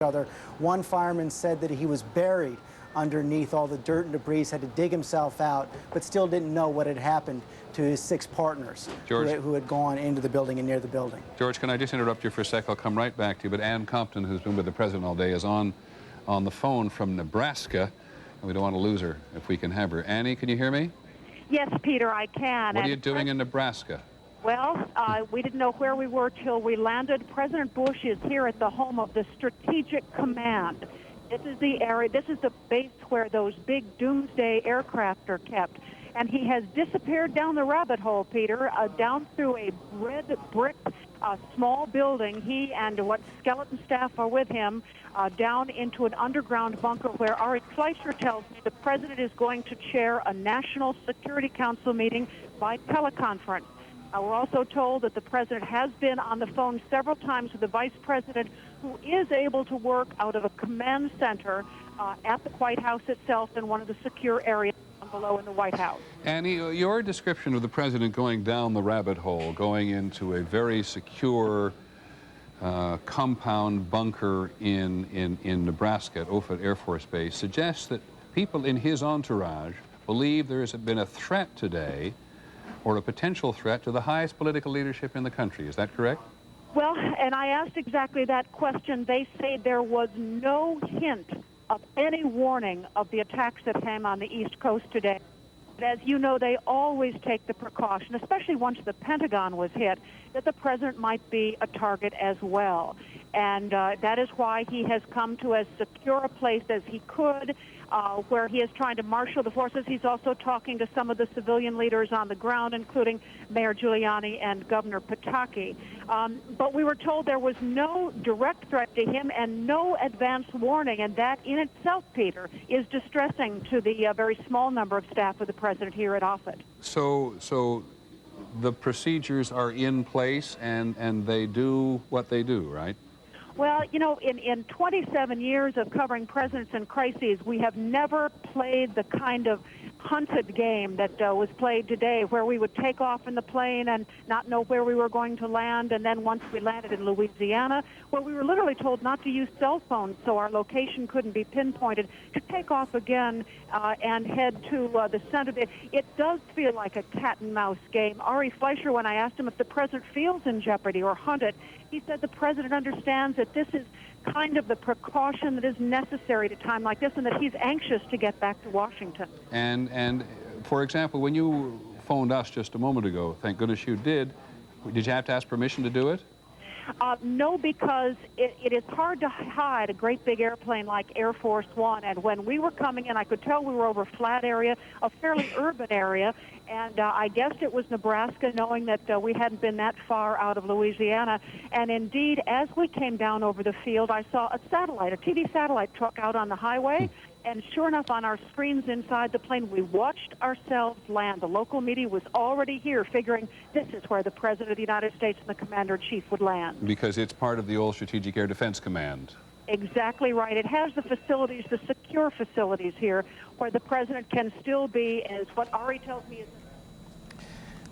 other. One fireman said that he was buried underneath all the dirt and debris, had to dig himself out, but still didn't know what had happened to his 6 partners who had gone into the building and near the building. George, can I just interrupt you for a sec? I'll come right back to you. But Ann Compton, who's been with the president all day, is on the phone from Nebraska, and we don't want to lose her if we can have her. Annie, can you hear me? Yes, Peter, I can. What are you doing in Nebraska? Well, we didn't know where we were till we landed. President Bush is here at the home of the Strategic Command. This is the area, this is the base where those big doomsday aircraft are kept. And he has disappeared down the rabbit hole, Peter, down through a red brick small building. He and what skeleton staff are with him down into an underground bunker where Ari Fleischer tells me the president is going to chair a National Security Council meeting by teleconference. We're also told that the president has been on the phone several times with the vice president, who is able to work out of a command center at the White House itself in one of the secure areas down below in the White House. Annie, your description of the president going down the rabbit hole, going into a very secure compound bunker in Nebraska at Offutt Air Force Base suggests that people in his entourage believe there has been a threat today, or a potential threat, to the highest political leadership in the country. Is that correct? Well, and I asked exactly that question. They say there was no hint of any warning of the attacks that came on the East Coast today. But as you know, they always take the precaution, especially once the Pentagon was hit, that the president might be a target as well. And that is why he has come to as secure a place as he could, where he is trying to marshal the forces. He's also talking to some of the civilian leaders on the ground, including Mayor Giuliani and Governor Pataki. But we were told there was no direct threat to him and no advance warning, and that in itself, Peter, is distressing to the very small number of staff of the president here at Offutt. So the procedures are in place, and they do what they do, right? Well, you know, in 27 years of covering presidents and crises, we have never played the kind of hunted game that was played today, where we would take off in the plane and not know where we were going to land, and then once we landed in Louisiana, where we were literally told not to use cell phones so our location couldn't be pinpointed, to take off again and head to the center. It does feel like a cat-and-mouse game. Ari Fleischer, when I asked him if the president feels in jeopardy or hunted, he said the president understands that this is kind of the precaution that is necessary at a time like this, and that he's anxious to get back to Washington. And for example, when you phoned us just a moment ago, thank goodness you did you have to ask permission to do it? No, because it is hard to hide a great big airplane like Air Force One. And when we were coming in, I could tell we were over a flat area, a fairly urban area. And I guessed it was Nebraska, knowing that we hadn't been that far out of Louisiana. And indeed, as we came down over the field, I saw a TV satellite truck out on the highway. And sure enough, on our screens inside the plane, we watched ourselves land. The local media was already here, figuring this is where the President of the United States and the Commander-in-Chief would land. Because it's part of the old Strategic Air Defense Command. Exactly right. It has the facilities, the secure facilities here, where the President can still be, as what Ari tells me is...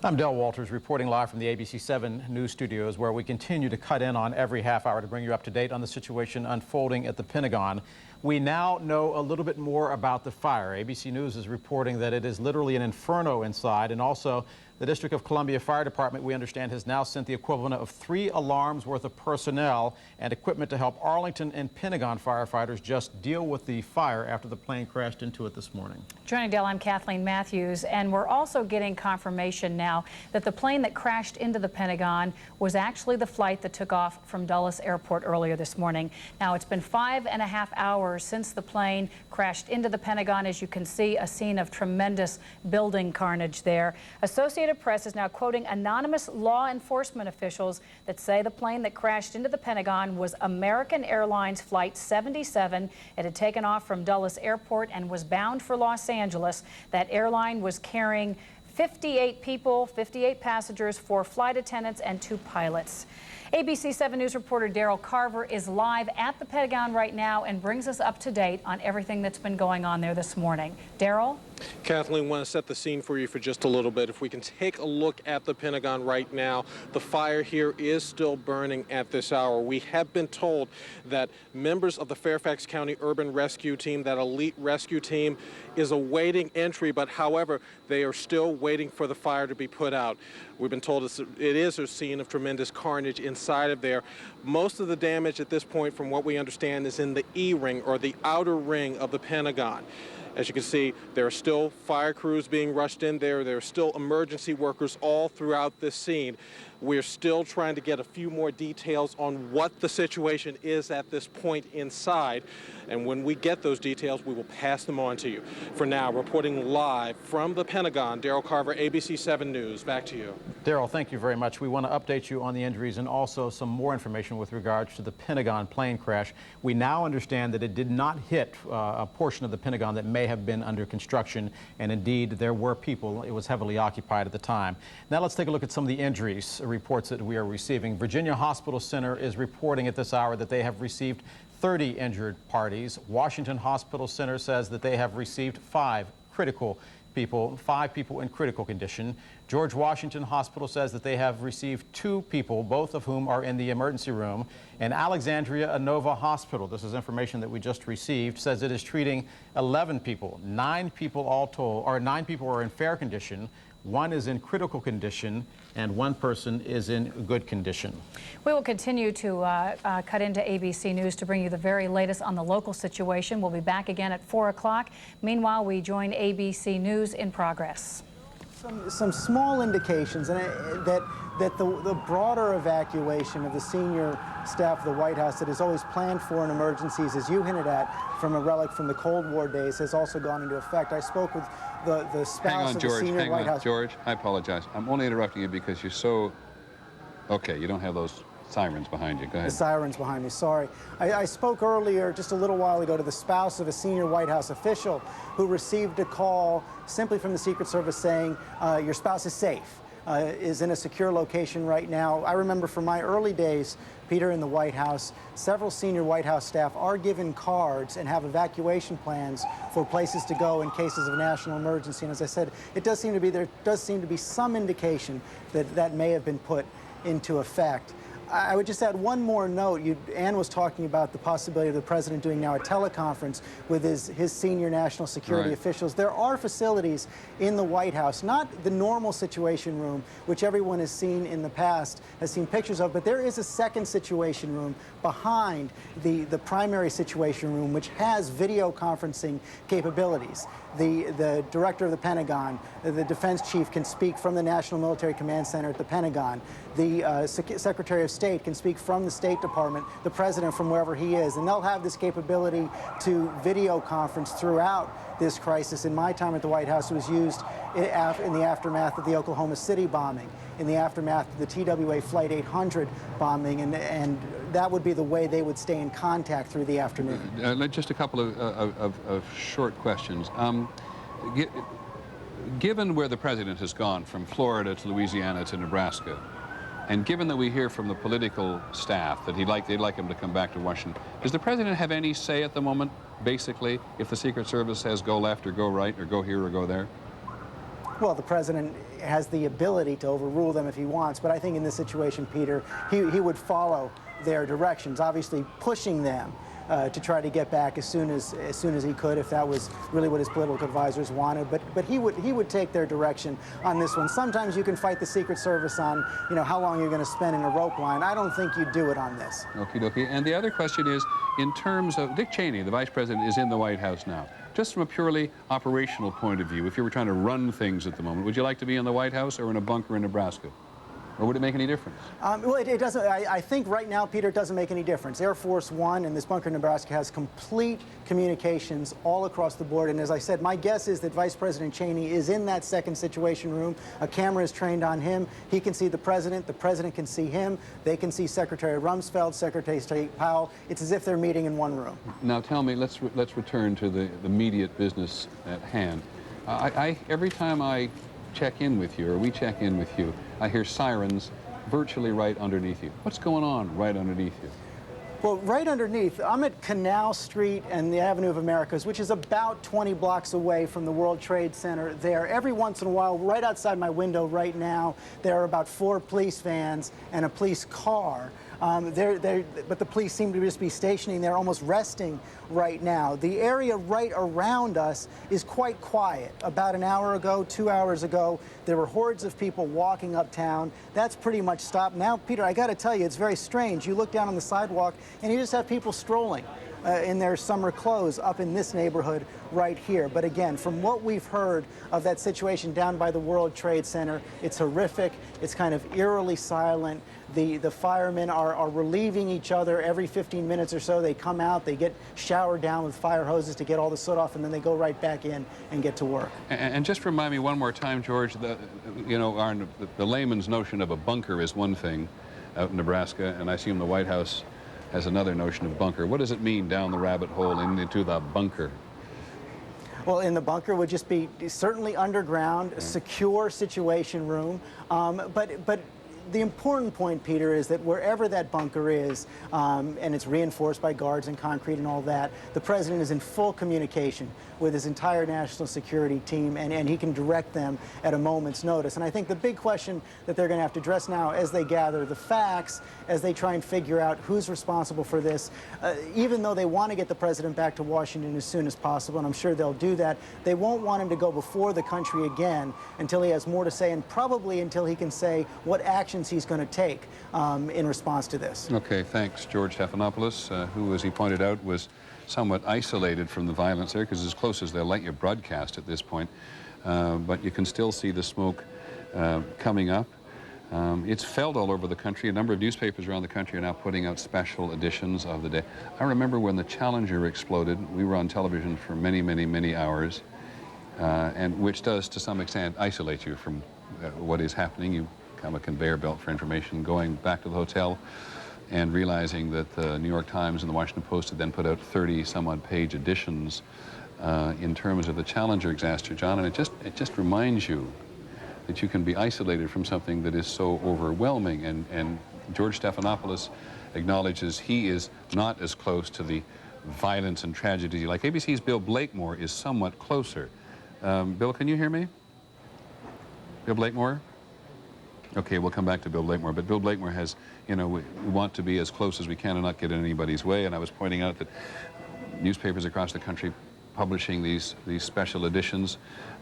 I'm Del Walters, reporting live from the ABC 7 News studios, where we continue to cut in on every half hour to bring you up to date on the situation unfolding at the Pentagon. We now know a little bit more about the fire. ABC News is reporting that it is literally an inferno inside, and also the District of Columbia Fire Department, we understand, has now sent the equivalent of 3 alarms worth of personnel and equipment to help Arlington and Pentagon firefighters just deal with the fire after the plane crashed into it this morning. Joining Dell, I'm Kathleen Matthews, and we're also getting confirmation now that the plane that crashed into the Pentagon was actually the flight that took off from Dulles Airport earlier this morning. Now, it's been 5.5 hours since the plane crashed into the Pentagon. As you can see, a scene of tremendous building carnage there. Associated Press is now quoting anonymous law enforcement officials that say the plane that crashed into the Pentagon was American Airlines Flight 77. It had taken off from Dulles Airport and was bound for Los Angeles. That airline was carrying 58 people, 58 passengers, 4 flight attendants, and 2 pilots. ABC 7 News reporter Daryl Carver is live at the Pentagon right now and brings us up to date on everything that's been going on there this morning. Daryl? Kathleen, want to set the scene for you for just a little bit. If we can take a look at the Pentagon right now, the fire here is still burning at this hour. We have been told that members of the Fairfax County Urban Rescue Team, that elite rescue team, is awaiting entry, but however, they are still waiting for the fire to be put out. We've been told it is a scene of tremendous carnage inside of there. Most of the damage at this point, from what we understand, is in the E-ring, or the outer ring of the Pentagon. As you can see, there are still fire crews being rushed in there. There are still emergency workers all throughout this scene. We're still trying to get a few more details on what the situation is at this point inside. And when we get those details, we will pass them on to you. For now, reporting live from the Pentagon, Daryl Carver, ABC 7 News. Back to you. Daryl, thank you very much. We want to update you on the injuries and also some more information with regards to the Pentagon plane crash. We now understand that it did not hit a portion of the Pentagon that may have been under construction, and indeed there were people. It was heavily occupied at the time. Now let's take a look at some of the injuries reports that we are receiving. Virginia Hospital Center is reporting at this hour that they have received 30 injured parties. Washington Hospital Center says that they have received 5 people in critical condition. George Washington Hospital says that they have received 2 people, both of whom are in the emergency room. And Alexandria Inova Hospital, this is information that we just received, says it is treating 11 people. 9 people all told, or 9 people are in fair condition. 1 is in critical condition, and 1 person is in good condition. We will continue to cut into ABC News to bring you the very latest on the local situation. We'll be back again at 4 o'clock. Meanwhile, we join ABC News in progress. Some small indications and that the broader evacuation of the senior staff of the White House that is always planned for in emergencies, as you hinted at, from a relic from the Cold War days, has also gone into effect. I spoke with the spouse of the senior White House. George, I apologize. I'm only interrupting you because you're so... Okay, you don't have those sirens behind you. Go ahead. The sirens behind me, sorry. I spoke earlier, just a little while ago, to the spouse of a senior White House official who received a call simply from the Secret Service saying, your spouse is safe, is in a secure location right now. I remember from my early days, Peter, in the White House, several senior White House staff are given cards and have evacuation plans for places to go in cases of national emergency. And as I said, there does seem to be some indication that that may have been put into effect. I would just add one more note. Ann was talking about the possibility of the president doing now a teleconference with his senior national security officials. There are facilities in the White House, not the normal situation room, which everyone has seen in the past, has seen pictures of, but there is a second situation room behind the primary situation room, which has video conferencing capabilities. The director of the Pentagon, the defense chief, can speak from the National Military Command Center at the Pentagon. The Secretary of State can speak from the State Department, the president from wherever he is, and they'll have this capability to video conference throughout this crisis. In my time at the White House, it was used in the aftermath of the Oklahoma City bombing, in the aftermath of the TWA Flight 800 bombing, and that would be the way they would stay in contact through the afternoon. Just a couple of short questions. Given where the president has gone from Florida to Louisiana to Nebraska, and given that we hear from the political staff that they'd like him to come back to Washington, does the president have any say at the moment, basically, if the Secret Service says go left or go right or go here or go there? Well, the president has the ability to overrule them if he wants, but I think in this situation, Peter, he would follow their directions, obviously pushing them to try to get back as soon as he could, if that was really what his political advisors wanted. But he would take their direction on this one. Sometimes you can fight the Secret Service on, how long you're going to spend in a rope line. I don't think you'd do it on this. Okie dokie. And the other question is, in terms of Dick Cheney, the vice president, is in the White House now. Just from a purely operational point of view, if you were trying to run things at the moment, would you like to be in the White House or in a bunker in Nebraska? Or would it make any difference? Well, it doesn't. I think right now, Peter, it doesn't make any difference. Air Force One and this bunker in Nebraska has complete communications all across the board. And as I said, my guess is that Vice President Cheney is in that second situation room. A camera is trained on him. He can see the president can see him. They can see Secretary Rumsfeld, Secretary of State Powell. It's as if they're meeting in one room. Now tell me, let's return to the immediate business at hand. Every time I check in with you, or we check in with you, I hear sirens virtually right underneath you. What's going on right underneath you? Well, right underneath, I'm at Canal Street and the Avenue of Americas, which is about 20 blocks away from the World Trade Center there. Every once in a while, right outside my window right now, there are about 4 police vans and a police car. But the police seem to just be stationing there, almost resting right now. The area right around us is quite quiet. About an hour ago, 2 hours ago, there were hordes of people walking uptown. That's pretty much stopped. Now, Peter, I got to tell you, it's very strange. You look down on the sidewalk, and you just have people strolling in their summer clothes up in this neighborhood right here. But again, from what we've heard of that situation down by the World Trade Center, it's horrific. It's kind of eerily silent. The firemen are relieving each other every 15 minutes or so. They come out, they get showered down with fire hoses to get all the soot off, and then they go right back in and get to work. And just remind me one more time, George, the layman's notion of a bunker is one thing out in Nebraska, and I assume the White House has another notion of bunker. What does it mean down the rabbit hole into the bunker? Well, in the bunker would just be certainly underground, a secure situation room, but the important point, Peter, is that wherever that bunker is, and it's reinforced by guards and concrete and all that, the president is in full communication with his entire national security team, and he can direct them at a moment's notice. And I think the big question that they're going to have to address now as they gather the facts, as they try and figure out who's responsible for this, even though they want to get the president back to Washington as soon as possible, and I'm sure they'll do that, they won't want him to go before the country again until he has more to say, and probably until he can say what actions he's going to take in response to this. Okay, thanks, George Stephanopoulos, who, as he pointed out, was somewhat isolated from the violence there, because as close as they'll let you broadcast at this point, but you can still see the smoke coming up. It's felt all over the country. A number of newspapers around the country are now putting out special editions of the day. I remember when the Challenger exploded, we were on television for many, many, many hours, and which does, to some extent, isolate you from what is happening. You become a conveyor belt for information. Going back to the hotel and realizing that the New York Times and the Washington Post had then put out 30-some-odd page editions in terms of the Challenger disaster, John, and it just reminds you that you can be isolated from something that is so overwhelming. And George Stephanopoulos acknowledges he is not as close to the violence and tragedy. Like ABC's Bill Blakemore is somewhat closer. Bill, can you hear me? Bill Blakemore? Okay, we'll come back to Bill Blakemore. But Bill Blakemore has, we want to be as close as we can and not get in anybody's way. And I was pointing out that newspapers across the country publishing these special editions.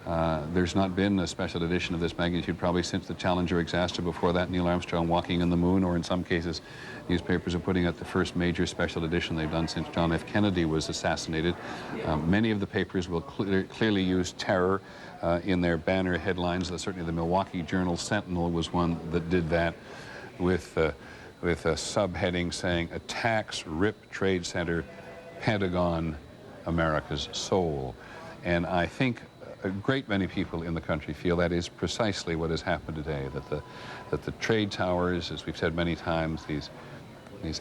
There's not been a special edition of this magnitude probably since the Challenger disaster. Before that, Neil Armstrong walking on the moon, or in some cases, newspapers are putting out the first major special edition they've done since John F. Kennedy was assassinated. Many of the papers will clearly use terror in their banner headlines. Certainly the Milwaukee Journal Sentinel was one that did that with a subheading saying, "Attacks Rip Trade Center, Pentagon, America's Soul." And I think a great many people in the country feel that is precisely what has happened today, that the trade towers, as we've said many times, these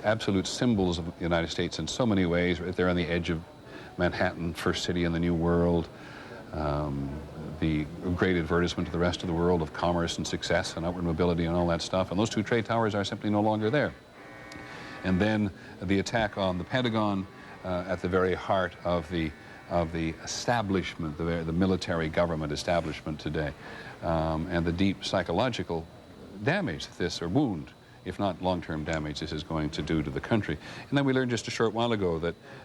absolute symbols of the United States in so many ways, right there on the edge of Manhattan, first city in the New World, the great advertisement to the rest of the world of commerce and success and upward mobility and all that stuff, and those two trade towers are simply no longer there. And then the attack on the Pentagon at the very heart of the establishment, the military government establishment today, and the deep psychological damage this, or wound, if not long-term damage, this is going to do to the country. And then we learned just a short while ago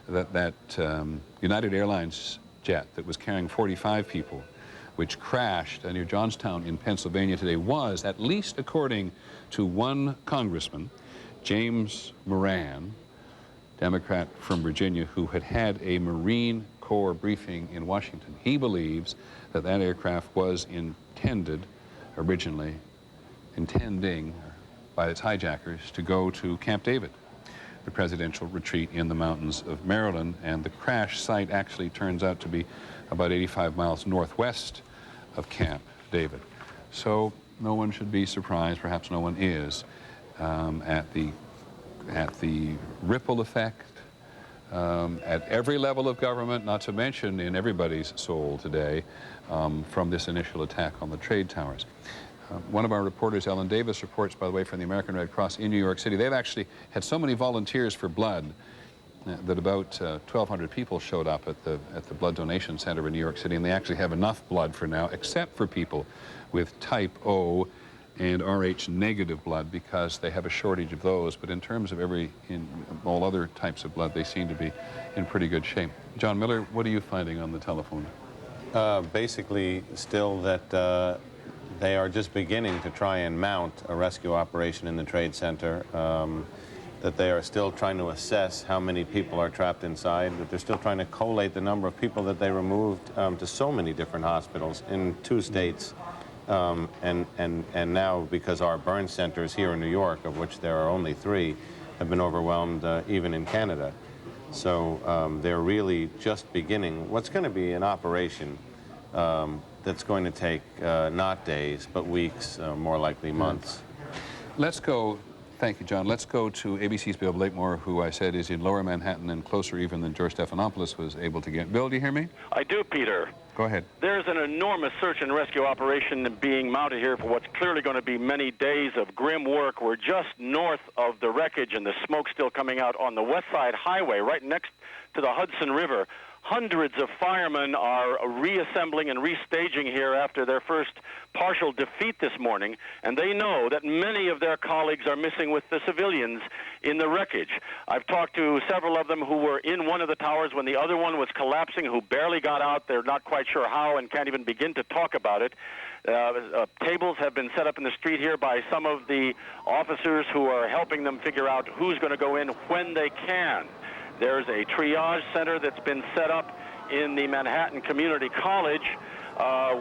that United Airlines jet that was carrying 45 people, which crashed near Johnstown in Pennsylvania today, was, at least according to one congressman, James Moran, Democrat from Virginia, who had a Marine Corps briefing in Washington. He believes that that aircraft was originally intending by its hijackers to go to Camp David, the presidential retreat in the mountains of Maryland, and the crash site actually turns out to be about 85 miles northwest of Camp David. So no one should be surprised, perhaps no one is, at the ripple effect at every level of government, not to mention in everybody's soul today, from this initial attack on the trade towers. One of our reporters, Ellen Davis, reports, by the way, from the American Red Cross in New York City. They've actually had so many volunteers for blood that about 1,200 people showed up at the blood donation center in New York City, and they actually have enough blood for now, except for people with type O and Rh negative blood, because they have a shortage of those. But in terms of all other types of blood, they seem to be in pretty good shape. John Miller, what are you finding on the telephone? Basically, still that they are just beginning to try and mount a rescue operation in the Trade Center, that they are still trying to assess how many people are trapped inside, that they're still trying to collate the number of people that they removed to so many different hospitals in 2 states. And now, because our burn centers here in New York, of which there are only 3, have been overwhelmed even in Canada. So they're really just beginning what's going to be an operation that's going to take not days, but weeks, more likely months. Let's go, thank you, John. Let's go to ABC's Bill Blakemore, who I said is in Lower Manhattan and closer even than George Stephanopoulos was able to get. Bill, do you hear me? I do, Peter. Go ahead. There's an enormous search and rescue operation being mounted here for what's clearly going to be many days of grim work. We're just north of the wreckage, and the smoke still coming out on the West Side Highway, right next to the Hudson River. Hundreds of firemen are reassembling and restaging here after their first partial defeat this morning, and they know that many of their colleagues are missing with the civilians in the wreckage. I've talked to several of them who were in one of the towers when the other one was collapsing, who barely got out. They're not quite sure how and can't even begin to talk about it. Tables have been set up in the street here by some of the officers who are helping them figure out who's going to go in when they can. There's a triage center that's been set up in the Manhattan Community College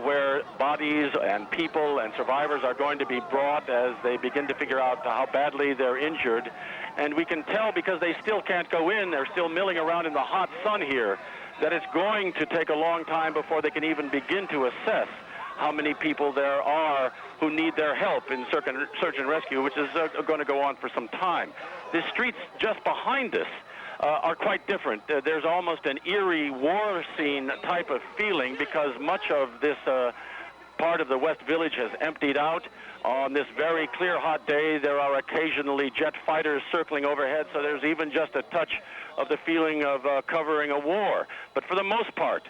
where bodies and people and survivors are going to be brought as they begin to figure out how badly they're injured. And we can tell, because they still can't go in, they're still milling around in the hot sun here, that it's going to take a long time before they can even begin to assess how many people there are who need their help in search and rescue, which is going to go on for some time. The streets just behind us are quite different. There's almost an eerie war scene type of feeling, because much of this part of the West Village has emptied out. On this very clear, hot day, there are occasionally jet fighters circling overhead, so there's even just a touch of the feeling of covering a war. But for the most part,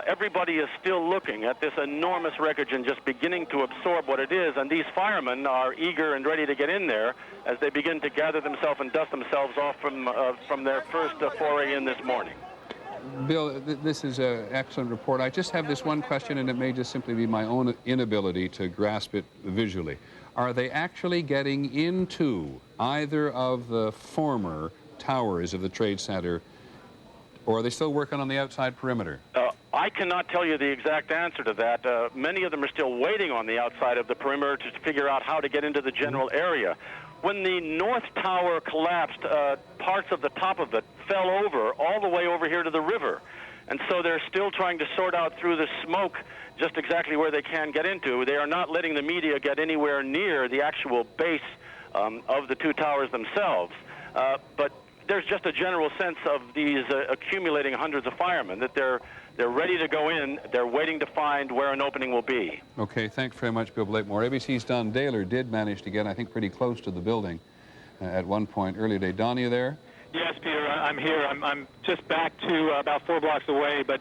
everybody is still looking at this enormous wreckage and just beginning to absorb what it is, and these firemen are eager and ready to get in there as they begin to gather themselves and dust themselves off from their first foray in this morning. Bill, this is an excellent report. I just have this one question, and it may just simply be my own inability to grasp it visually. Are they actually getting into either of the former towers of the Trade Center, or are they still working on the outside perimeter? I cannot tell you the exact answer to that. Many of them are still waiting on the outside of the perimeter to figure out how to get into the general area. When the North Tower collapsed, parts of the top of it fell over all the way over here to the river. And so they're still trying to sort out through the smoke just exactly where they can get into. They are not letting the media get anywhere near the actual base of the 2 towers themselves. But there's just a general sense of these accumulating hundreds of firemen, that they're ready to go in. They're waiting to find where an opening will be. Okay, thanks very much, Bill Blakemore. ABC's Don Daler did manage to get, I think, pretty close to the building at one point earlier today. Don, are you there? Yes, Peter, I'm here. I'm just back to about 4 blocks away, but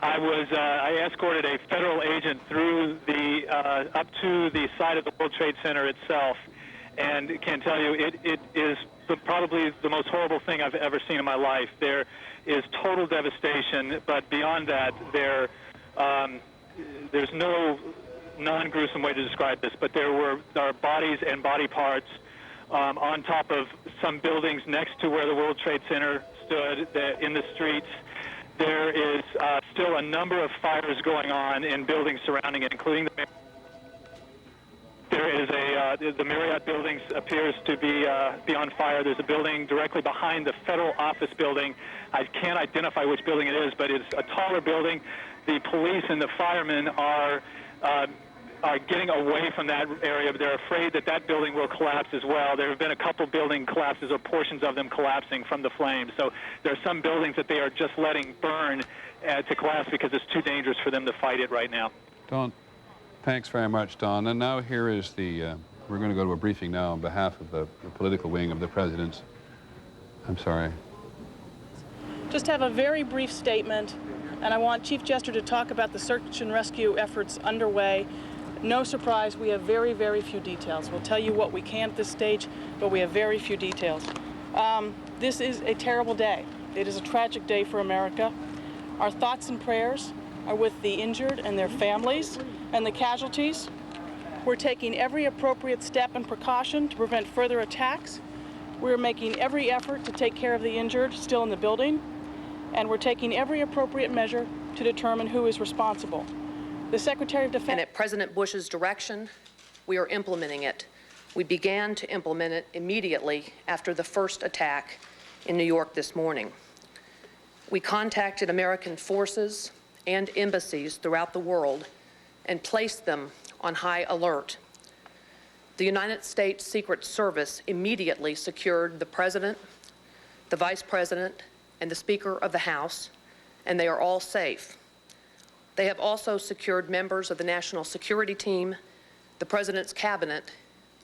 I escorted a federal agent through the up to the side of the World Trade Center itself, and can tell you it is probably the most horrible thing I've ever seen in my life. There is total devastation, but beyond that, there's no non-gruesome way to describe this, but there are bodies and body parts on top of some buildings next to where the World Trade Center stood in the streets. There is still a number of fires going on in buildings surrounding it, including the Marriott buildings appears to be on fire. There's a building directly behind the federal office building. I can't identify which building it is, but it's a taller building. The police and the firemen are getting away from that area, but they're afraid that that building will collapse as well. There have been a couple building collapses, or portions of them collapsing from the flames. So there are some buildings that they are just letting burn to collapse because it's too dangerous for them to fight it right now. Don. Thanks very much, Don. And now here is the, we're going to go to a briefing now on behalf of the political wing of the President's. I'm sorry. Just have a very brief statement, and I want Chief Jester to talk about the search and rescue efforts underway. No surprise, we have very, very few details. We'll tell you what we can at this stage, but we have very few details. This is a terrible day. It is a tragic day for America. Our thoughts and prayers are with the injured and their families and the casualties. We're taking every appropriate step and precaution to prevent further attacks. We're making every effort to take care of the injured still in the building, and we're taking every appropriate measure to determine who is responsible. The Secretary of Defense... And at President Bush's direction, we are implementing it. We began to implement it immediately after the first attack in New York this morning. We contacted American forces and embassies throughout the world and placed them on high alert. The United States Secret Service immediately secured the President, the Vice President, and the Speaker of the House, and they are all safe. They have also secured members of the National Security Team, the President's Cabinet,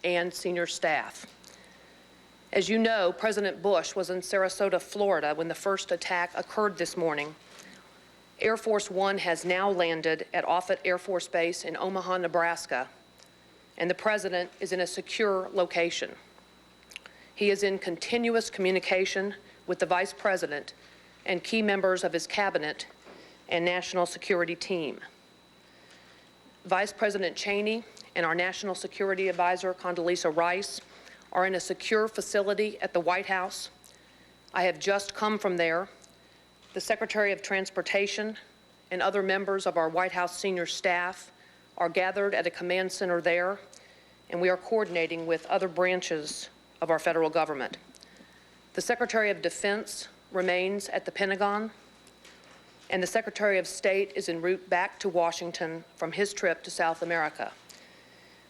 and senior staff. As you know, President Bush was in Sarasota, Florida, when the first attack occurred this morning. Air Force One has now landed at Offutt Air Force Base in Omaha, Nebraska, and the President is in a secure location. He is in continuous communication with the Vice President and key members of his Cabinet and National Security Team. Vice President Cheney and our National Security Advisor, Condoleezza Rice, are in a secure facility at the White House. I have just come from there. The Secretary of Transportation and other members of our White House senior staff are gathered at a command center there, and we are coordinating with other branches of our federal government. The Secretary of Defense remains at the Pentagon, and the Secretary of State is en route back to Washington from his trip to South America.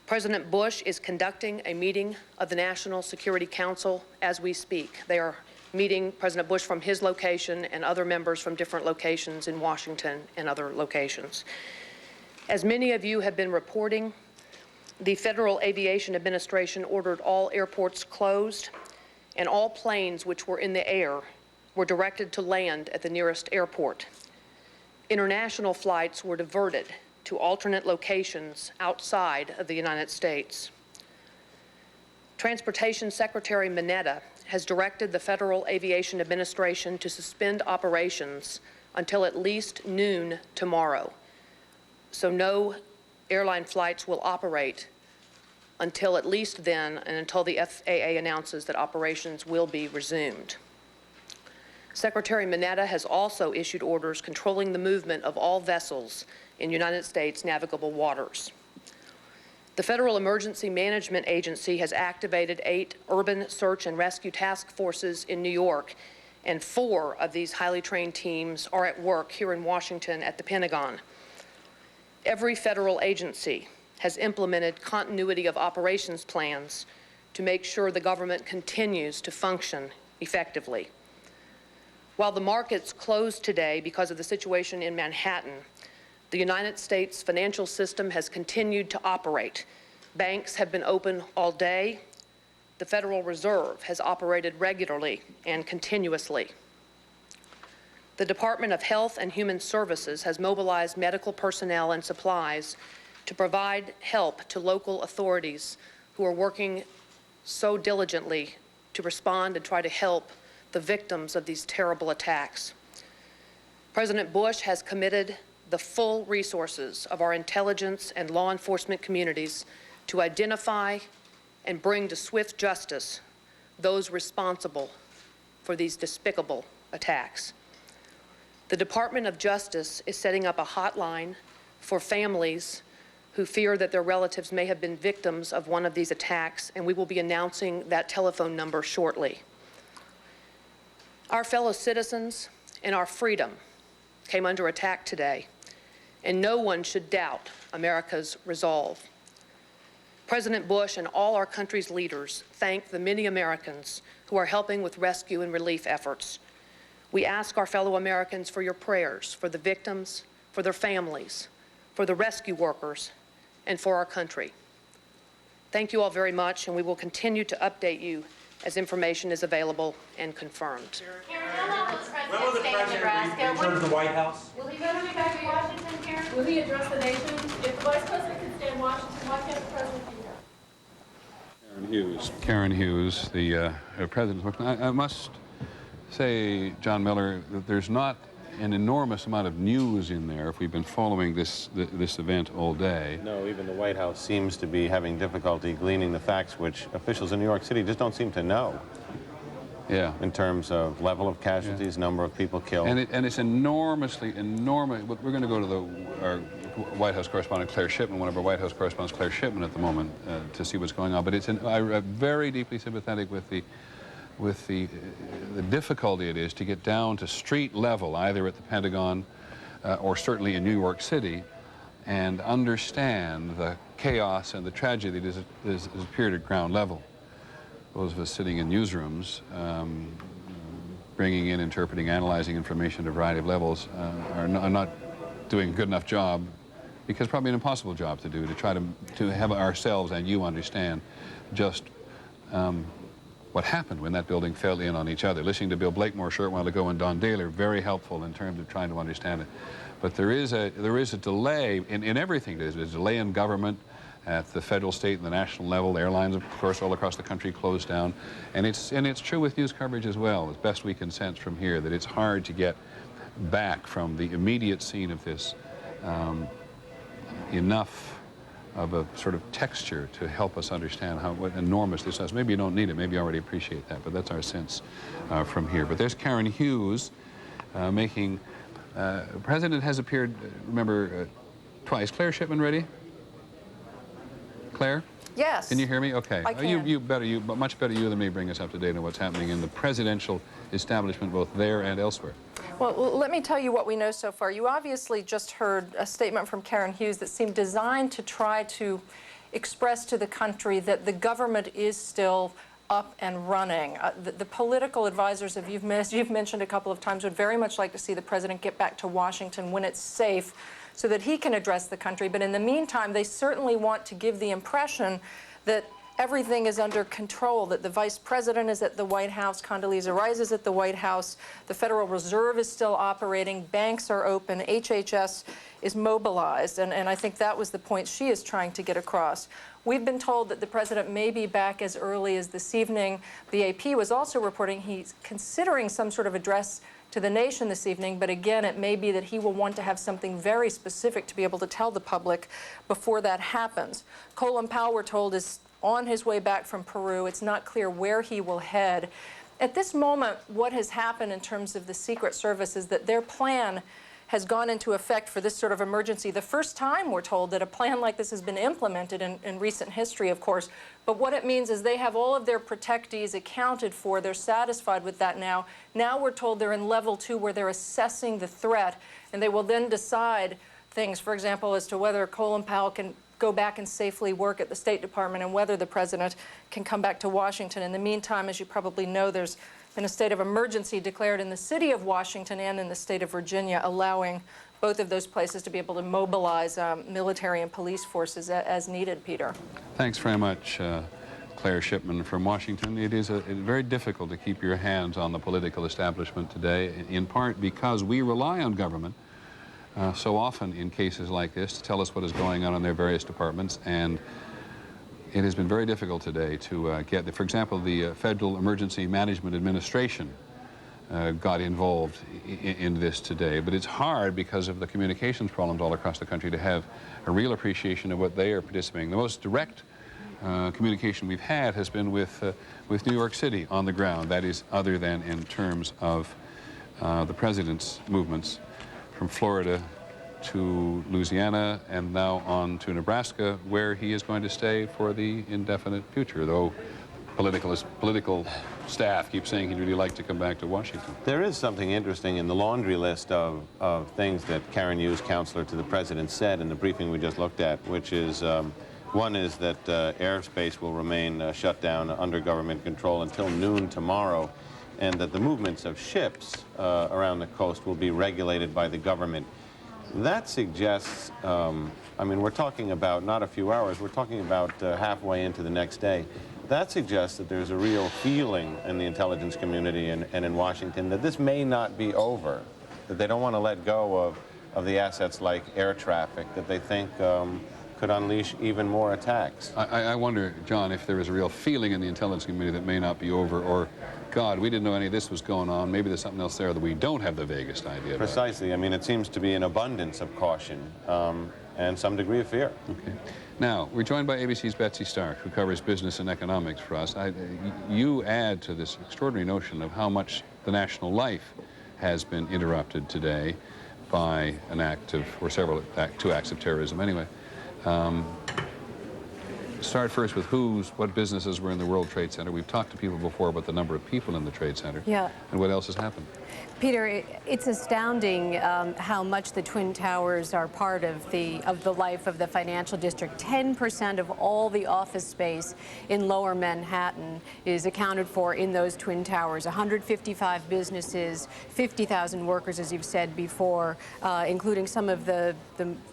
President Bush is conducting a meeting of the National Security Council as we speak. They are meeting President Bush from his location and other members from different locations in Washington and other locations. As many of you have been reporting, the Federal Aviation Administration ordered all airports closed, and all planes which were in the air were directed to land at the nearest airport. International flights were diverted to alternate locations outside of the United States. Transportation Secretary Mineta has directed the Federal Aviation Administration to suspend operations until at least noon tomorrow. So no airline flights will operate until at least then and until the FAA announces that operations will be resumed. Secretary Mineta has also issued orders controlling the movement of all vessels in United States navigable waters. The Federal Emergency Management Agency has activated 8 urban search and rescue task forces in New York, and 4 of these highly trained teams are at work here in Washington at the Pentagon. Every federal agency has implemented continuity of operations plans to make sure the government continues to function effectively. While the markets closed today because of the situation in Manhattan, the United States financial system has continued to operate. Banks have been open all day. The Federal Reserve has operated regularly and continuously. The Department of Health and Human Services has mobilized medical personnel and supplies to provide help to local authorities who are working so diligently to respond and try to help the victims of these terrible attacks. President Bush has committed the full resources of our intelligence and law enforcement communities to identify and bring to swift justice those responsible for these despicable attacks. The Department of Justice is setting up a hotline for families who fear that their relatives may have been victims of one of these attacks, and we will be announcing that telephone number shortly. Our fellow citizens and our freedom came under attack today, and no one should doubt America's resolve. President Bush and all our country's leaders thank the many Americans who are helping with rescue and relief efforts. We ask our fellow Americans for your prayers for the victims, for their families, for the rescue workers, and for our country. Thank you all very much, and we will continue to update you as information is available and confirmed. Karen, how will the president stay in Nebraska? Return to the White House? Will he go back to Washington, Karen? Will he address the nation? If the vice president can stay in Washington, why can't the president be here? Karen Hughes, the president. I must say, John Miller, that there's not an enormous amount of news in there if we've been following this event all day. No, even the White House seems to be having difficulty gleaning the facts which officials in New York City just don't seem to know. Yeah. In terms of level of casualties, number of people killed. And it's enormous. We're going to go to our White House correspondent, Claire Shipman, one of our White House correspondents, Claire Shipman, at the moment to see what's going on. But I'm very deeply sympathetic with the difficulty it is to get down to street level, either at the Pentagon or certainly in New York City, and understand the chaos and the tragedy that is appeared at ground level. Those of us sitting in newsrooms, bringing in, interpreting, analyzing information at a variety of levels are not doing a good enough job, because probably an impossible job to do, to try to have ourselves and you understand just what happened when that building fell in on each other. Listening to Bill Blakemore a short while ago and Don Dahler, very helpful in terms of trying to understand it. But there is a delay in everything. There's a delay in government at the federal, state, and the national level. The airlines, of course, all across the country closed down. And it's true with news coverage as well, as best we can sense from here, that it's hard to get back from the immediate scene of this enough of a sort of texture to help us understand what enormous this is. Maybe you don't need it, maybe you already appreciate that, but that's our sense from here. But there's Karen Hughes making, the President has appeared, remember, twice. Claire Shipman, ready? Claire? Yes. Can you hear me? Okay. I can. Much better you than me bring us up to date on what's happening in the presidential establishment, both there and elsewhere. Well, let me tell you what we know so far. You obviously just heard a statement from Karen Hughes that seemed designed to try to express to the country that the government is still up and running. The political advisors, you've mentioned a couple of times, would very much like to see the president get back to Washington when it's safe so that he can address the country. But in the meantime, they certainly want to give the impression that everything is under control, that the vice president is at the White House, Condoleezza Rice is at the White House, the Federal Reserve is still operating, banks are open, HHS is mobilized, and I think that was the point she is trying to get across. We've been told that the president may be back as early as this evening. The AP was also reporting he's considering some sort of address to the nation this evening, but again, it may be that he will want to have something very specific to be able to tell the public before that happens. Colin Powell, we're told, is on his way back from Peru. It's not clear where he will head. At this moment, what has happened in terms of the Secret Service is that their plan has gone into effect for this sort of emergency. The first time, we're told, that a plan like this has been implemented in recent history, of course. But what it means is they have all of their protectees accounted for. They're satisfied with that now. Now we're told they're in level 2, where they're assessing the threat, and they will then decide things, for example, as to whether Colin Powell can go back and safely work at the State Department and whether the president can come back to Washington. In the meantime, as you probably know, there's been a state of emergency declared in the city of Washington and in the state of Virginia, allowing both of those places to be able to mobilize military and police forces as needed, Peter. Thanks very much, Claire Shipman from Washington. It is very difficult to keep your hands on the political establishment today, in part because we rely on government so often in cases like this to tell us what is going on in their various departments, and it has been very difficult today to get, for example, the Federal Emergency Management Administration got involved in this today, but it's hard because of the communications problems all across the country to have a real appreciation of what they are participating. The most direct communication we've had has been with New York City on the ground, that is, other than in terms of the president's movements from Florida to Louisiana and now on to Nebraska, where he is going to stay for the indefinite future, though political staff keep saying he'd really like to come back to Washington. There is something interesting in the laundry list of things that Karen Hughes, counselor to the president, said in the briefing we just looked at, which is, one is that airspace will remain shut down under government control until noon tomorrow, and that the movements of ships around the coast will be regulated by the government. That suggests, I mean, we're talking about not a few hours, we're talking about halfway into the next day. That suggests that there's a real feeling in the intelligence community and in Washington that this may not be over, that they don't want to let go of the assets like air traffic that they think could unleash even more attacks. I wonder, John, if there is a real feeling in the intelligence community that may not be over, or, God, we didn't know any of this was going on. Maybe there's something else there that we don't have the vaguest idea about. Precisely. I mean, it seems to be an abundance of caution and some degree of fear. Okay. Now, we're joined by ABC's Betsy Stark, who covers business and economics for us. You add to this extraordinary notion of how much the national life has been interrupted today by an act of, or two acts of terrorism anyway. Start first with what businesses were in the World Trade Center. We've talked to people before about the number of people in the Trade Center. Yeah. And what else has happened? Peter, it's astounding how much the Twin Towers are part of the life of the financial district. 10% of all the office space in Lower Manhattan is accounted for in those Twin Towers. 155 businesses, 50,000 workers, as you've said before, including some of the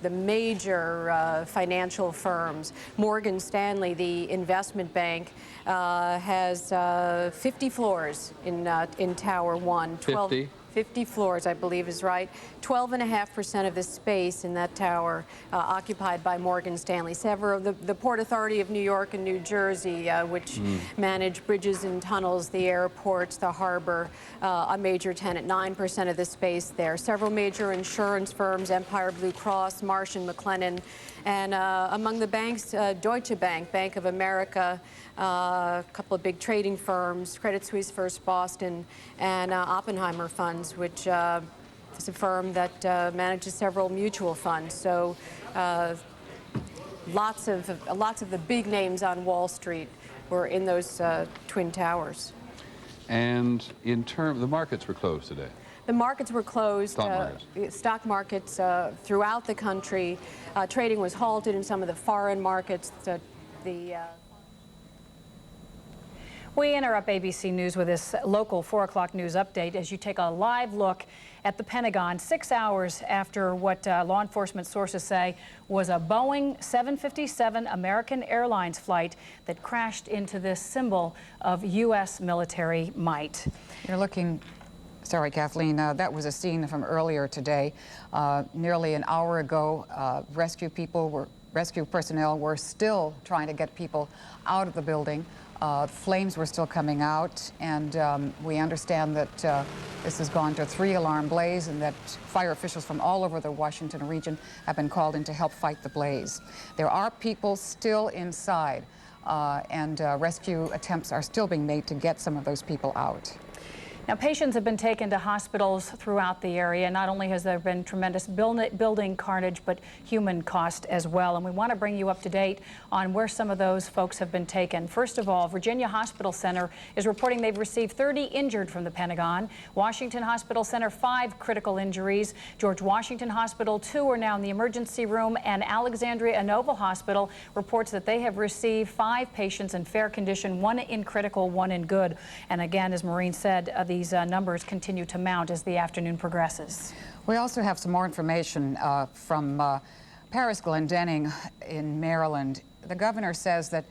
major financial firms. Morgan Stanley, the investment bank, has 50 floors in Tower 1. 50 floors, I believe is right. 12.5% of the space in that tower occupied by Morgan Stanley. Several of the Port Authority of New York and New Jersey, which manage bridges and tunnels, the airports, the harbor, a major tenant, 9% of the space there. Several major insurance firms, Empire Blue Cross, Marsh & McLennan, and among the banks, Deutsche Bank, Bank of America, a couple of big trading firms, Credit Suisse, First Boston, and Oppenheimer Funds, which is a firm that manages several mutual funds. So lots of the big names on Wall Street were in those Twin Towers. And in terms, the markets were closed today. The markets were closed. Stock markets throughout the country. Trading was halted in some of the foreign markets. We interrupt ABC News with this local 4 o'clock news update as you take a live look at the Pentagon 6 hours after what law enforcement sources say was a Boeing 757 American Airlines flight that crashed into this symbol of U.S. military might. You're looking... Sorry, Kathleen, that was a scene from earlier today. Nearly an hour ago, rescue personnel were still trying to get people out of the building. Flames were still coming out, and we understand that this has gone to a 3-alarm blaze and that fire officials from all over the Washington region have been called in to help fight the blaze. There are people still inside, and rescue attempts are still being made to get some of those people out. Now, patients have been taken to hospitals throughout the area. Not only has there been tremendous building carnage, but human cost as well. And we want to bring you up to date on where some of those folks have been taken. First of all, Virginia Hospital Center is reporting they've received 30 injured from the Pentagon. Washington Hospital Center, 5 critical injuries. George Washington Hospital, 2 are now in the emergency room. And Alexandria Inova Hospital reports that they have received 5 patients in fair condition, 1 in critical, 1 in good. And again, as Maureen said, these numbers continue to mount as the afternoon progresses. We also have some more information from Paris Glendenning in Maryland. The governor says that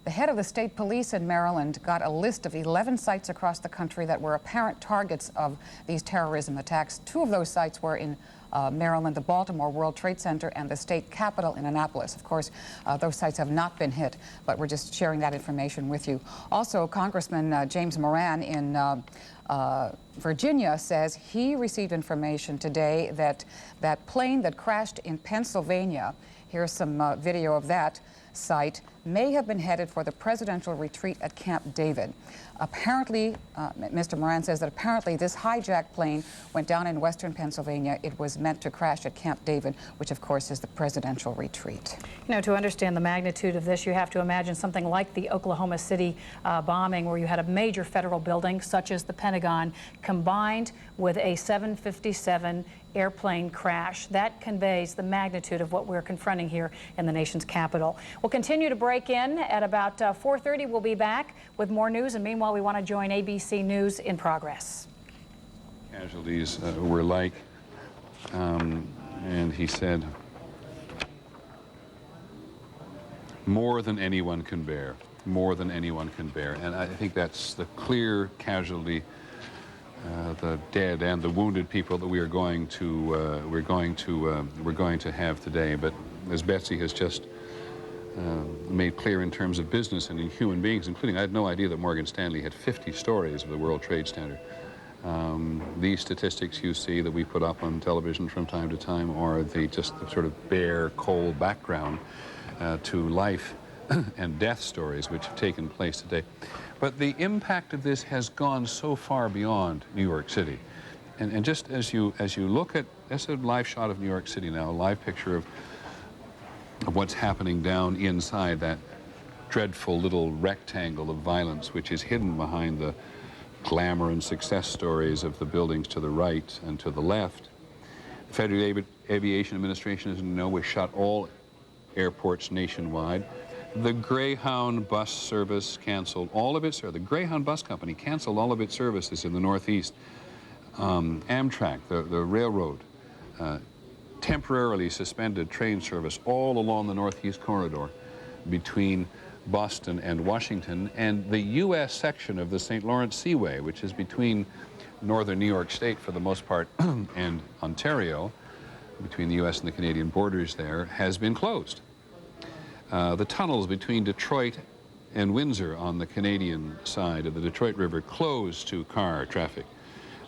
the head of the state police in Maryland got a list of 11 sites across the country that were apparent targets of these terrorism attacks. 2 of those sites were in Maryland, the Baltimore World Trade Center, and the state capitol in Annapolis. Of course, those sites have not been hit, but we're just sharing that information with you. Also, Congressman James Moran in Virginia says he received information today that that plane that crashed in Pennsylvania, here's some video of that site, may have been headed for the presidential retreat at Camp David. Apparently, Mr. Moran says that apparently this hijacked plane went down in western Pennsylvania. It was meant to crash at Camp David, which of course is the presidential retreat. You know, to understand the magnitude of this, you have to imagine something like the Oklahoma City bombing, where you had a major federal building, such as the Pentagon, combined with a 757 airplane crash. That conveys the magnitude of what we're confronting here in the nation's capital. We'll continue to break in at about 4:30. We'll be back with more news, and meanwhile, we want to join ABC News in progress. Casualties were like and he said, more than anyone can bear, more than anyone can bear. And I think that's the clear casualty, the dead and the wounded people that we're going to have today. But as Betsy has just made clear in terms of business and in human beings, including, I had no idea that Morgan Stanley had 50 stories of the World Trade Center. These statistics you see that we put up on television from time to time are just the sort of bare, cold background to life and death stories which have taken place today. But the impact of this has gone so far beyond New York City. And just as you look at, that's a live shot of New York City now, a live picture of what's happening down inside that dreadful little rectangle of violence which is hidden behind the glamour and success stories of the buildings to the right and to the left. The Federal Aviation Administration, as you know, has shut all airports nationwide. The Greyhound bus service canceled all of its, the Greyhound bus company canceled all of its services in the Northeast. Amtrak, the railroad, temporarily suspended train service all along the Northeast corridor between Boston and Washington, and the U.S. section of the St. Lawrence Seaway, which is between northern New York State for the most part and Ontario, between the U.S. and the Canadian borders there, has been closed. The tunnels between Detroit and Windsor on the Canadian side of the Detroit River closed to car traffic,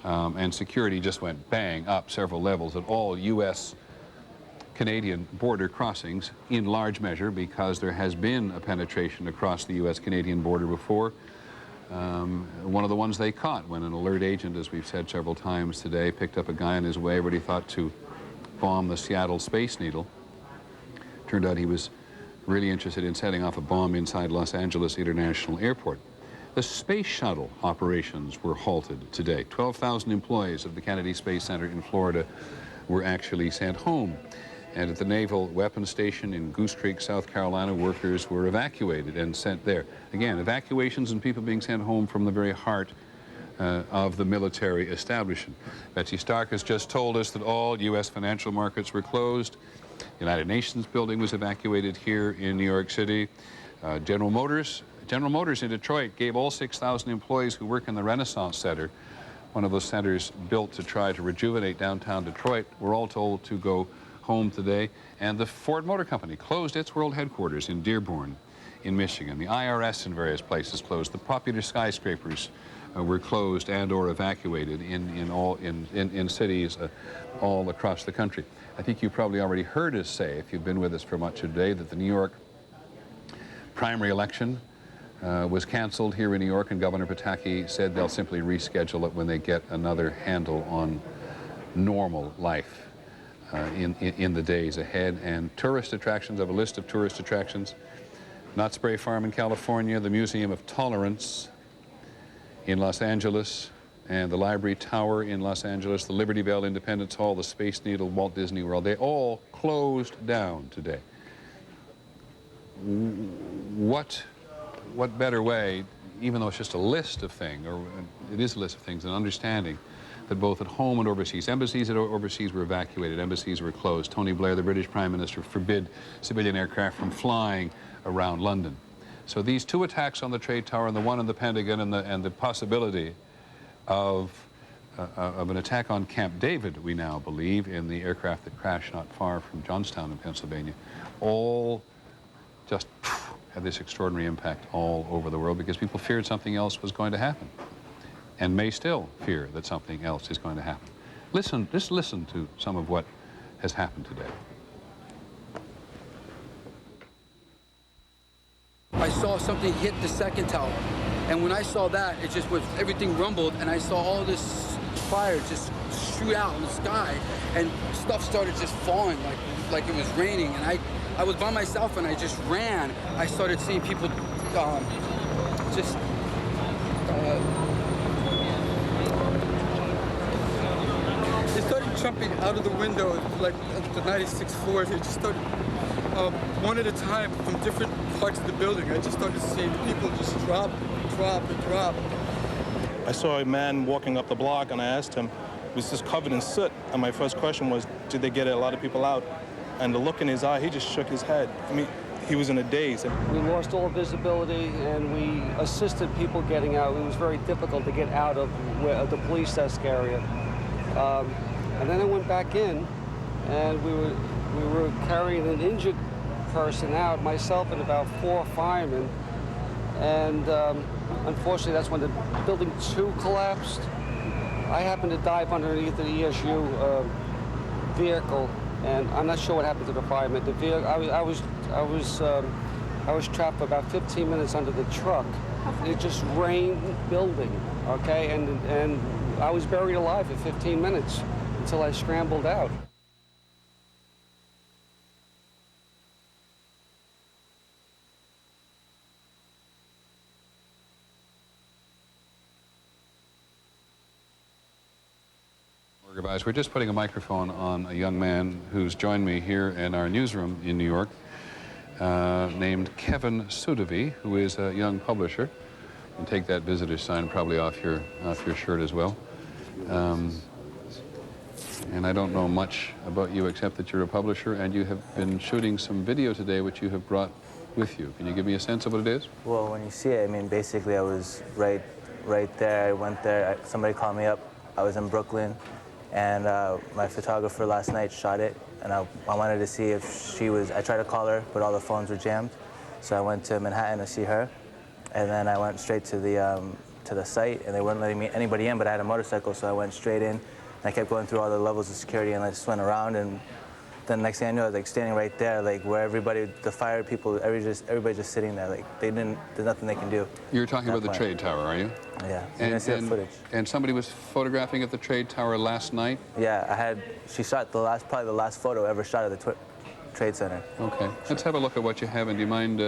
and security just went bang up several levels at all U.S. Canadian border crossings, in large measure because there has been a penetration across the U.S.-Canadian border before. One of the ones they caught when an alert agent, as we've said several times today, picked up a guy on his way what he thought to bomb the Seattle Space Needle. Turned out he was really interested in setting off a bomb inside Los Angeles International Airport. The space shuttle operations were halted today. 12,000 employees of the Kennedy Space Center in Florida were actually sent home. And at the Naval Weapons Station in Goose Creek, South Carolina, workers were evacuated and sent there. Again, evacuations and people being sent home from the very heart of the military establishment. Betsy Stark has just told us that all U.S. financial markets were closed. The United Nations building was evacuated here in New York City. General Motors in Detroit gave all 6,000 employees who work in the Renaissance Center, one of those centers built to try to rejuvenate downtown Detroit, were all told to go home today. And the Ford Motor Company closed its world headquarters in Dearborn in Michigan. The IRS in various places closed. The popular skyscrapers were closed and or evacuated in cities all across the country. I think you probably already heard us say, if you've been with us for much of today, that the New York primary election was canceled here in New York, and Governor Pataki said they'll simply reschedule it when they get another handle on normal life in the days ahead. And tourist attractions, I have a list of tourist attractions. Knott's Berry Farm in California, the Museum of Tolerance in Los Angeles, and the Library Tower in Los Angeles, the Liberty Bell Independence Hall, the Space Needle, Walt Disney World, they all closed down today. What better way, even though it's just a list of things, or it is a list of things, and understanding that both at home and overseas, embassies overseas were evacuated, embassies were closed. Tony Blair, the British Prime Minister, forbid civilian aircraft from flying around London. So these two attacks on the Trade Tower and the one on the Pentagon and the possibility of an attack on Camp David, we now believe, in the aircraft that crashed not far from Johnstown in Pennsylvania, all just had this extraordinary impact all over the world because people feared something else was going to happen and may still fear that something else is going to happen. Just listen to some of what has happened today. I saw something hit the second tower, and when I saw that, it just was, everything rumbled, and I saw all this fire just shoot out in the sky, and stuff started just falling like it was raining, and I was by myself, and I just ran. I started seeing people they started jumping out of the window, like at the 96th floor. They just started one at a time from different parts of the building. I just started seeing people just drop and drop. I saw a man walking up the block, and I asked him, was just covered in soot. And my first question was, did they get a lot of people out? And the look in his eye, he just shook his head. I mean, he was in a daze. We lost all visibility, and we assisted people getting out. It was very difficult to get out of the police desk area. And then I went back in, and we were carrying an injured person out, myself and about 4 firemen. And unfortunately, that's when the building 2 collapsed. I happened to dive underneath the ESU vehicle, and I'm not sure what happened to the firemen. The vehicle, I was trapped for about 15 minutes under the truck. It just rained building, okay, and I was buried alive for 15 minutes until I scrambled out. Guys, we're just putting a microphone on a young man who's joined me here in our newsroom in New York, named Kevin Sudovy, who is a young publisher. And take that visitor sign probably off your shirt as well. And I don't know much about you except that you're a publisher, and you have been shooting some video today which you have brought with you. Can you give me a sense of what it is? Well, when you see it, I mean, basically I was right there. I went there. Somebody called me up. I was in Brooklyn. And my photographer last night shot it, and I wanted to see if she was, I tried to call her, but all the phones were jammed. So I went to Manhattan to see her, and then I went straight to the site, and they weren't letting me anybody in, but I had a motorcycle, so I went straight in. And I kept going through all the levels of security, and I just went around, and then next thing I knew, I was like standing right there, like where everybody, the fire people, everybody just sitting there, like there's nothing they can do. You're talking about the trade tower, are you? Yeah, and see the footage. And somebody was photographing at the trade tower last night? Yeah, she shot probably the last photo ever shot of the Trade Center. Okay, let's have a look at what you have, and do you mind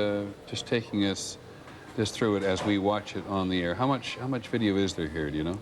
just taking us through it as we watch it on the air? How much video is there here, do you know?